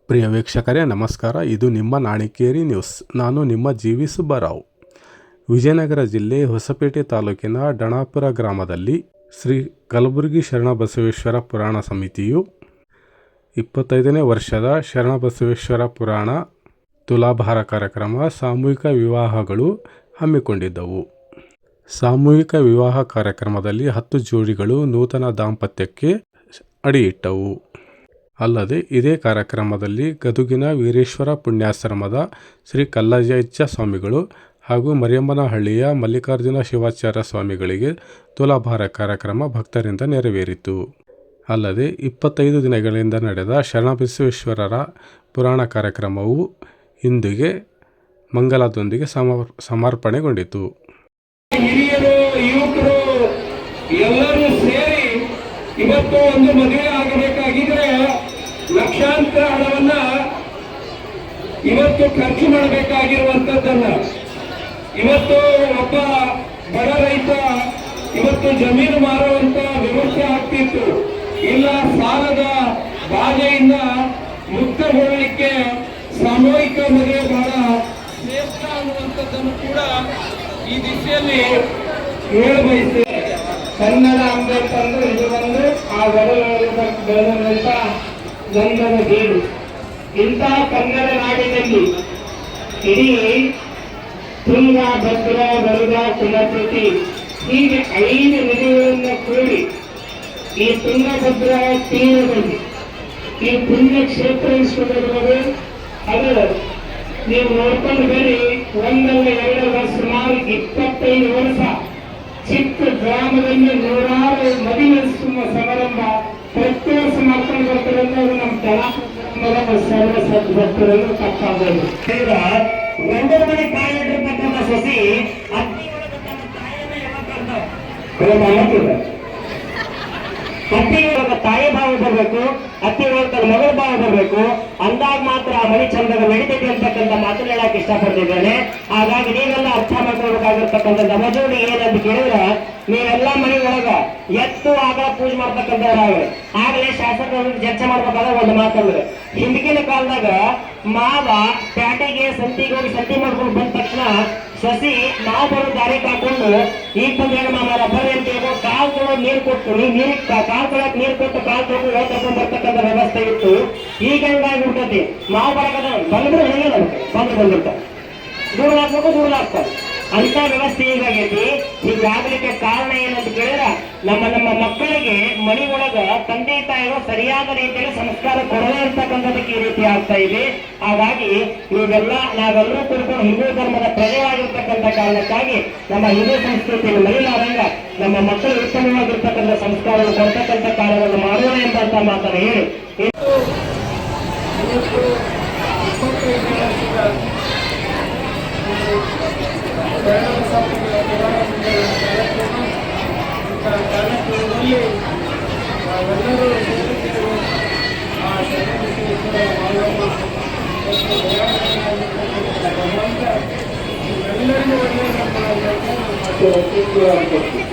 ಪ್ರಿಯ ವೀಕ್ಷಕರೇ ನಮಸ್ಕಾರ. ಇದು ನಿಮ್ಮ ನಾಣಿಕೇರಿ ನ್ಯೂಸ್. ನಾನು ನಿಮ್ಮ ಜಿ.ವಿ. ಸುಬ್ಬರಾವ್. ವಿಜಯನಗರ ಜಿಲ್ಲೆ ಹೊಸಪೇಟೆ ತಾಲೂಕಿನ ಡಣಾಪುರ ಗ್ರಾಮದಲ್ಲಿ ಶ್ರೀ ಕಲಬುರಗಿ ಶರಣಬಸವೇಶ್ವರ ಪುರಾಣ ಸಮಿತಿಯು 25ನೇ ವರ್ಷದ ಶರಣಬಸವೇಶ್ವರ ಪುರಾಣ ತುಲಾಭಾರ ಕಾರ್ಯಕ್ರಮ ಸಾಮೂಹಿಕ ವಿವಾಹಗಳು ಹಮ್ಮಿಕೊಂಡಿದ್ದವು. ಸಾಮೂಹಿಕ ವಿವಾಹ ಕಾರ್ಯಕ್ರಮದಲ್ಲಿ 10 ಜೋಡಿಗಳು ನೂತನ ದಾಂಪತ್ಯಕ್ಕೆ ಅಡಿಯಿಟ್ಟವು. ಅಲ್ಲದೆ ಇದೇ ಕಾರ್ಯಕ್ರಮದಲ್ಲಿ ಗದುಗಿನ ವೀರೇಶ್ವರ ಪುಣ್ಯಾಶ್ರಮದ ಶ್ರೀ ಕಲ್ಲಜ್ಜ ಸ್ವಾಮಿಗಳು ಹಾಗೂ ಮರಿಯಮ್ಮನಹಳ್ಳಿಯ ಮಲ್ಲಿಕಾರ್ಜುನ ಶಿವಾಚಾರ್ಯ ಸ್ವಾಮಿಗಳಿಗೆ ತುಲಾಭಾರ ಕಾರ್ಯಕ್ರಮ ಭಕ್ತರಿಂದ ನೆರವೇರಿತು. ಅಲ್ಲದೆ 25 ದಿನಗಳಿಂದ ನಡೆದ ಶರಣಬಸವೇಶ್ವರರ ಪುರಾಣ ಕಾರ್ಯಕ್ರಮವು ಇಂದಿಗೆ ಮಂಗಲದೊಂದಿಗೆ ಸಮರ್ಪಣೆಗೊಂಡಿತು. ಹಿರಿಯರು, ಯುವಕರು ಎಲ್ಲರೂ ಸೇರಿ ಇವತ್ತು ಒಂದು ಮದುವೆ ಆಗಬೇಕಾಗಿದ್ರೆ ಲಕ್ಷಾಂತರ ಹಣವನ್ನ ಇವತ್ತು ಖರ್ಚು ಮಾಡಬೇಕಾಗಿರುವಂತದ್ದನ್ನ ಇವತ್ತು ಒಬ್ಬ ಬಡ ರೈತ ಇವತ್ತು ಜಮೀನು ಮಾರುವಂತ ವ್ಯವಸ್ಥೆ ಆಗ್ತಿತ್ತು. ಇಲ್ಲ ಸಾಲದ ಬಾಧೆಯಿಂದ ಮುಕ್ತಗೊಳ್ಳಲಿಕ್ಕೆ ಸಾಮೂಹಿಕ ಮದುವೆ ಬಹಳ ಶ್ರೇಷ್ಠ ಅನ್ನುವಂಥದ್ದನ್ನು ಕೂಡ ಈ ದಿಶೆಯಲ್ಲಿ ಹೇಳಬಯಸ್ತೇವೆ. ಕನ್ನಡ ಅಂತಂದ್ರೆ ಇದು ಒಂದು ಆ ಬೆಳೆದಂತ ಗಂಧದ ಗೇಡು. ಇಂತಹ ಕನ್ನಡ ನಾಡಿನಲ್ಲಿ ಇಡೀ ತುಂಗ, ಭದ್ರಾ, ವರದಾ, ಕುಲಕೃತಿ ಹೀಗೆ 5 ನದಿಗಳನ್ನು ಕೂಡಿ ಈ ತುಂಗಭದ್ರಾ ತೀರದಲ್ಲಿ ಈ ಪುಣ್ಯಕ್ಷೇತ್ರ ವಿಶ್ವದಲ್ಲಿ ಅದು ನೀವು ನೋಡ್ಕೊಂಡು ಬರೀ ಒಂದಲ್ಲ ಎರಡಲ್ಲ ಸುಮಾರು 25 ವರ್ಷ ಚಿಕ್ಕ ಗ್ರಾಮದಲ್ಲಿ 100 ಮದುವೆ ಸಮಾರಂಭ ಪ್ರತಿ ವರ್ಷ ಮಾಡ್ಕೊಂಡು ಬರ್ತಾರೆ ಅಂದ್ರೆ ನಮ್ಮ ಗ್ರಾಮದ ಸರ್ವ ಸದ್ಭಕ್ತರನ್ನು ತಪ್ಪಾಗಬಹುದು. ಗಂಡನ ಮನೆ ಕಾಲಿಟ್ಟಿರ್ತಕ್ಕಂಥ ಸೊಸಿ ಅತ್ತಿಗೆ ತಾಯಿ ಭಾವ ಬರಬೇಕು, ಅತ್ತಿಗೆ ಮಗಳ ಭಾವ ಬರಬೇಕು. ಅಂದಾಗ ಮಾತ್ರ ಆ ಮನೆ ಚಂದಾಗ ನಡೀತೈತಿ ಅಂತಕ್ಕಂಥ ಮಾತನ್ನ ಹೇಳಕ್ ಇಷ್ಟಪಡ್ತಿದ್ದೇನೆ. ಹಾಗಾಗಿ ನೀವೆಲ್ಲ ಅರ್ಥ ಮಾಡ್ಕೊಳ್ಬೇಕಾಗಿರ್ತಕ್ಕಂಥ ನಮಜೋಡಿ ಏನಂತ ಕೇಳಿದ್ರೆ, ನೀವೆಲ್ಲ ಮನೆ ಒಳಗ ಎತ್ತು ಆಗ ಪೂಜೆ ಮಾಡ್ತಕ್ಕಂಥವ್ರಾಗ್ರಿ. ಆಗ್ಲೇ ಶಾಸಕರು ಚರ್ಚೆ ಮಾಡ್ಬೇಕಾದ್ರೆ ಒಂದು ಮಾತಂದ್ರೆ, ಹಿಂದಿನ ಕಾಲದಾಗ ಮಾವ ಪ್ಯಾಟೆಗೆ ಸಂತಿಗೆ ಹೋಗಿ ಸಂತಿ ಮಾಡ್ಕೊಂಡು ಬಂದ ತಕ್ಷಣ ಸಸಿ ನಾವು ಬರೋ ದಾರಿ ಕಾಕೊಂಡು ಈಗ ಬಂದ ಮಾಮರ ಬರ್ರಿ ಅಂತ ಹೇಳೋ ಕಾಲ್ ತೊಳೋದು ನೀರು ಕೊಟ್ಟು ನೀರಿಗೆ ಕಾಲ್ ತೊಳಕ್ ನೀರು ಕೊಟ್ಟು ಕಾಲ್ ತೊಗೊಂಡು ತಗೊಂಡ್ ಬರ್ತಕ್ಕಂಥ ವ್ಯವಸ್ಥೆ ಇತ್ತು. ಈಗ ಹೆಂಗಾಗ್ಬಿಡ್ತೈತಿ, ಮಾವು ಬರಕದ ಬಂದ್ಬಿಡು ಹೇಗೆ ಬಂದಿರ್ತಾರೆ, ದೂರ ಹಾಕ್ಬೇಕು, ದೂರ ಹಾಕ್ತಾರೆ ಅಂತ ವ್ಯವಸ್ಥೆ ಹೀಗಾಗೈತಿ. ಹೀಗಾಗಲಿಕ್ಕೆ ಕಾರಣ ಏನಂತ ಕೇಳಿದ್ರೆ, ನಮ್ಮ ಮಕ್ಕಳಿಗೆ ಮನೆ ಒಳಗ ತಂದೆ ತಾಯಿಗಳು ಸರಿಯಾದ ರೀತಿಯಲ್ಲಿ ಸಂಸ್ಕಾರ ಕೊಡದೇ ಇರ್ತಕ್ಕಂಥದಕ್ಕೆ ಈ ರೀತಿ ಆಗ್ತಾ ಇದೆ. ಹಾಗಾಗಿ ನಾವೆಲ್ಲರೂ ಕೂತ್ಕೊಂಡು ಹಿಂದೂ ಧರ್ಮದ ಪ್ರಜೆಯಾಗಿರ್ತಕ್ಕಂಥ ಕಾರಣಕ್ಕಾಗಿ ನಮ್ಮ ಹಿಂದೂ ಸಂಸ್ಕೃತಿಯನ್ನು ಮರಿಲಾರಂಗ ನಮ್ಮ ಮಕ್ಕಳು ಉತ್ತಮವಾಗಿರ್ತಕ್ಕಂಥ ಸಂಸ್ಕಾರವನ್ನು ಕೊಡ್ತಕ್ಕಂಥ ಕಾರ್ಯವನ್ನು ಮಾಡೋಣ ಎಂಬಂತ ಮಾತನ್ನು ಹೇಳಿ ಎಲ್ಲರಿಗೂ